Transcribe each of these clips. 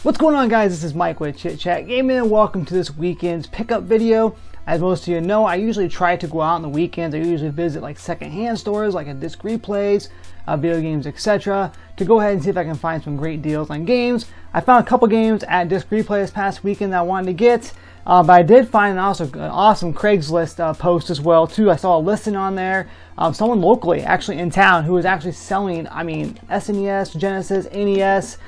What's going on, guys? This is Mike with Chit Chat Gaming and welcome to this weekend's pickup video. As most of you know, I usually try to go out on the weekends. I usually visit like secondhand stores like a Disc Replays, video games, etc. to go ahead and see if I can find some great deals on games. I found a couple games at Disc Replay this past weekend that I wanted to get, but I did find an awesome Craigslist post as well too. I saw a listing on there. Someone locally, actually in town, who was actually selling, SNES, Genesis, NES,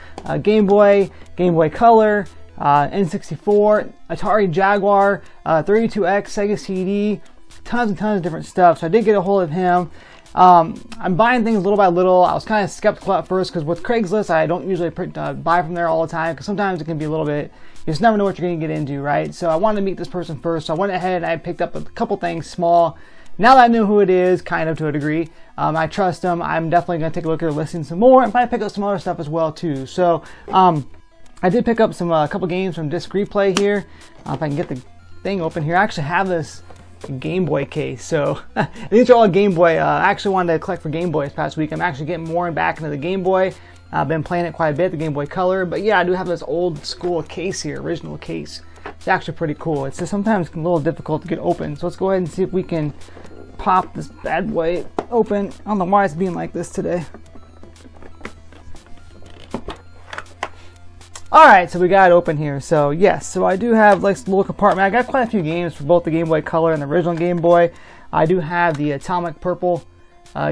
Game Boy, Game Boy Color, N64, Atari Jaguar, 32X, Sega CD, tons and tons of different stuff. So I did get a hold of him. I'm buying things little by little. I was kind of skeptical at first because with Craigslist, I don't usually buy from there all the time because sometimes it can be a little bit, you just never know what you're going to get into, right? So I wanted to meet this person first. So I went ahead and I picked up a couple things small. Now that I know who it is, kind of to a degree, I trust them. I'm definitely going to take a look at their listing some more and probably pick up some other stuff as well too. So I did pick up some couple games from Disc Replay here. If I can get the thing open here, I actually have this Game Boy case. So these are all Game Boy. I actually wanted to collect for Game Boy this past week. I'm actually getting more and back into the Game Boy. I've been playing it quite a bit, the Game Boy Color. But yeah, I do have this old school case here, original case. It's actually pretty cool. It's just sometimes a little difficult to get open. So let's go ahead and see if we can pop this bad boy open. I don't know why it's being like this today. Alright, so we got it open here. So yes, so I do have like a little compartment. I got quite a few games for both the Game Boy Color and the original Game Boy. I do have the Atomic Purple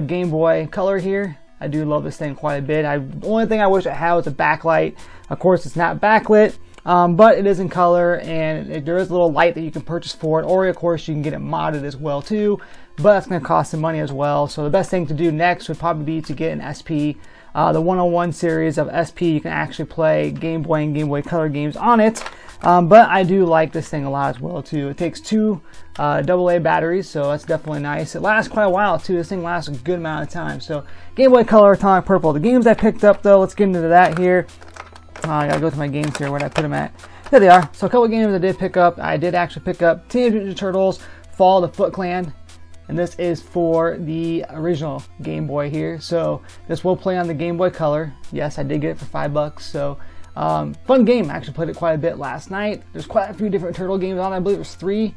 Game Boy Color here. I do love this thing quite a bit. The only thing I wish I had was a backlight. Of course, it's not backlit, but it is in color, and there is a little light that you can purchase for it, or of course you can get it modded as well too, but that's going to cost some money as well. So the best thing to do next would probably be to get an SP. The 101 series of SP, you can actually play Game Boy and Game Boy Color games on it, but I do like this thing a lot as well too. It takes two AA batteries, so that's definitely nice. It lasts quite a while too. This thing lasts a good amount of time. So Game Boy Color, Atomic Purple. The games I picked up though, let's get into that here. I gotta go to my games here. Where did I put them at? There they are. So a couple of games I did pick up. I did actually pick up Teenage Mutant Ninja Turtles Fall of the Foot Clan. And this is for the original Game Boy here. So this will play on the Game Boy Color. Yes, I did get it for $5. So fun game. I actually played it quite a bit last night. There's quite a few different turtle games on it. I believe there's 3,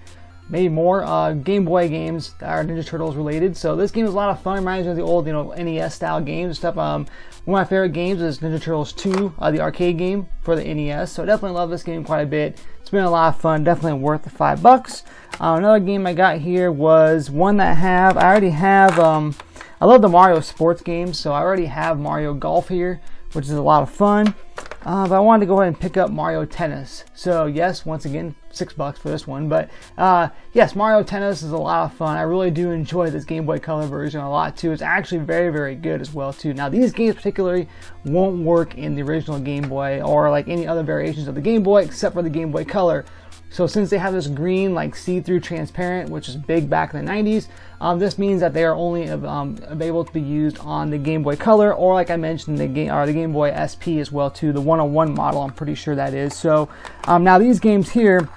maybe more Game Boy games that are Ninja Turtles related. So this game is a lot of fun. It reminds me of the old, NES style games and stuff. One of my favorite games is Ninja Turtles 2, the arcade game for the NES. So I definitely love this game quite a bit. It's been a lot of fun. Definitely worth the $5. Another game I got here was one that I already have, I love the Mario sports games, so I already have Mario Golf here, which is a lot of fun. But I wanted to go ahead and pick up Mario Tennis. So yes, once again, $6 for this one. But yes, Mario Tennis is a lot of fun. I really do enjoy this Game Boy Color version a lot too. It's actually very, very good as well too. Now these games particularly won't work in the original Game Boy or like any other variations of the Game Boy except for the Game Boy Color. So since they have this green, like see-through transparent, which is big back in the 90s, this means that they are only able to be used on the Game Boy Color, or like I mentioned, the Game Boy SP as well too, the 101 model, I'm pretty sure that is. So now these games here,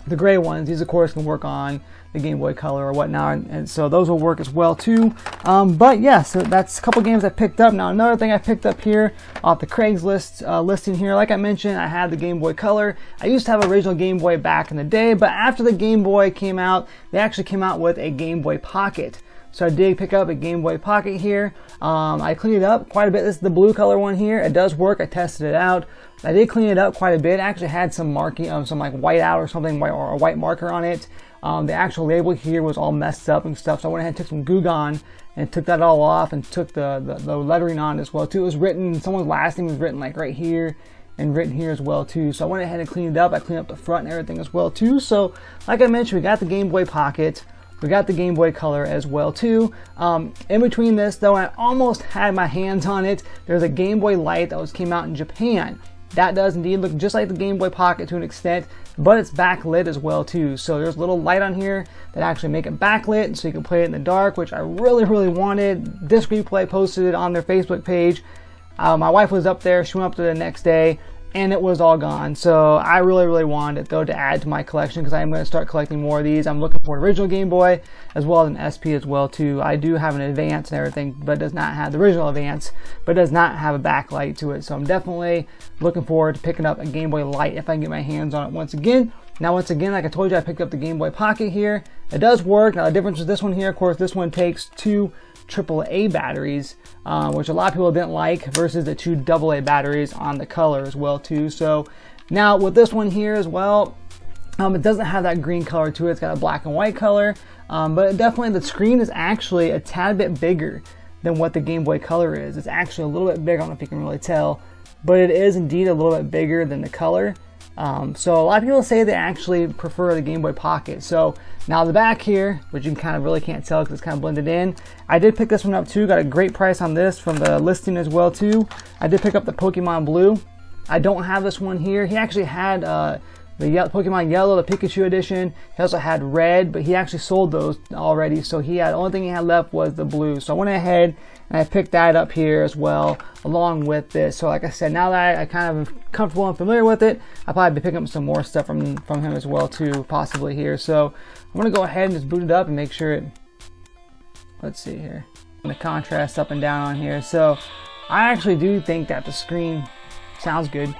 the gray ones, these of course can work on the Game Boy Color or whatnot, and so those will work as well too. But yeah, so that's a couple games I picked up. Now another thing I picked up here off the Craigslist listing here, like I mentioned, I had the Game Boy Color. I used to have original Game Boy back in the day, but after the Game Boy came out, they actually came out with a Game Boy Pocket. So I did pick up a Game Boy Pocket here. I cleaned it up quite a bit. This is the blue color one here. It does work. I tested it out. I did clean it up quite a bit. I actually had some marking, some like white out or something, or a white marker on it. The actual label here was all messed up and stuff, so I went ahead and took some Goo Gone and took that all off and took the lettering on as well too. It was written, someone's last name was written like right here and written here as well too. So I went ahead and cleaned it up. I cleaned up the front and everything as well too. So like I mentioned, we got the Game Boy Pocket. We got the Game Boy Color as well too. In between this though, I almost had my hands on it. There's a Game Boy Light that came out in Japan. That does indeed look just like the Game Boy Pocket to an extent, but it's backlit as well too. So there's a little light on here that actually make it backlit so you can play it in the dark, which I really, really wanted. Disc Replay posted it on their Facebook page. My wife was up there. She went up there the next day and it was all gone. So I really wanted it though to add to my collection, because I'm going to start collecting more of these. I'm looking for an original Game Boy as well as an SP as well too. I do have an Advance and everything, but it does not have the original Advance, but it does not have a backlight to it. So I'm definitely looking forward to picking up a Game Boy Light if I can get my hands on it once again. Now once again, like I told you, I picked up the Game Boy Pocket here. It does work. Now the difference with this one here, of course, this one takes 2 AAA batteries, which a lot of people didn't like, versus the 2 AA batteries on the color as well too. So now with this one here as well, it doesn't have that green color to it. It's got a black and white color, but definitely the screen is actually a tad bit bigger than what the Game Boy Color is. It's actually a little bit bigger. I don't know if you can really tell, but it is indeed a little bit bigger than the Color. So a lot of people say they actually prefer the Game Boy Pocket. So now the back here, which you kind of really can't tell because it's kind of blended in, I did pick this one up too. Got a great price on this from the listing as well too. I did pick up the Pokemon Blue. I don't have this one here. He actually had the Pokemon Yellow, the Pikachu edition. He also had Red, but he actually sold those already. So the only thing he had left was the Blue. So I went ahead and I picked that up here as well, along with this. So like I said, now that I kind of am comfortable and familiar with it, I'll probably be picking up some more stuff from him as well too, possibly here. So I'm gonna go ahead and just boot it up and make sure it, let's see here, the contrast up and down on here. So I actually do think that the screen sounds good.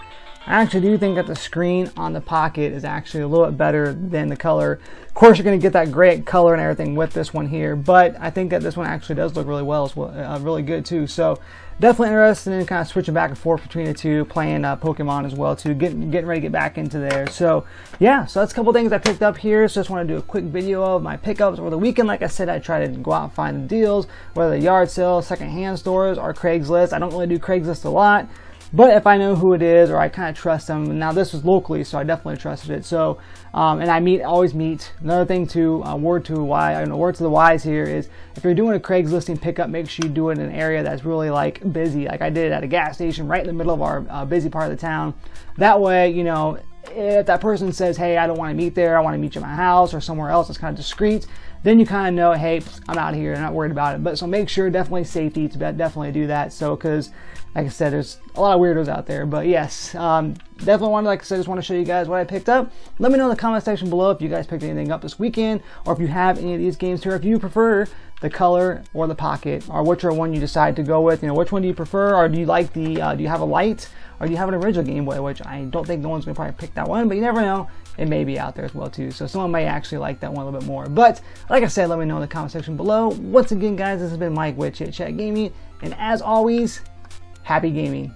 I actually do think that the screen on the Pocket is actually a little bit better than the Color. Of course, you're going to get that great color and everything with this one here, but I think that this one actually does look really well as well, really good too. So definitely interested in kind of switching back and forth between the two, playing Pokemon as well too, getting ready to get back into there. So yeah, so that's a couple things I picked up here. So just want to do a quick video of my pickups over the weekend. Like I said, I try to go out and find the deals, whether the yard sales, secondhand stores, or Craigslist. I don't really do Craigslist a lot, but if I know who it is or I kind of trust them, now this was locally, so I definitely trusted it. So, and I always meet. Another thing too, word to the wise here is, if you're doing a Craigslisting pickup, make sure you do it in an area that's really like busy. Like I did at a gas station right in the middle of our busy part of the town. That way, you know, if that person says, hey, I don't want to meet there, I want to meet you at my house or somewhere else that's kind of discreet, then you kind of know, hey, I'm out of here, I'm not worried about it. But so make sure, definitely safety to definitely do that. So, because like I said, there's a lot of weirdos out there. But yes, definitely wanted, like I said, just want to show you guys what I picked up. Let me know in the comment section below if you guys picked anything up this weekend, or if you have any of these games here, if you prefer the Color or the Pocket, or which one you decide to go with. You know, which one do you prefer, or do you like the do you have a Light, or do you have an original Game Boy? Which I don't think no one's gonna probably pick that one, but you never know, it may be out there as well too. So someone may actually like that one a little bit more. But like I said, let me know in the comment section below. Once again, guys, this has been Mike with Chit Chat Gaming, and as always, happy gaming.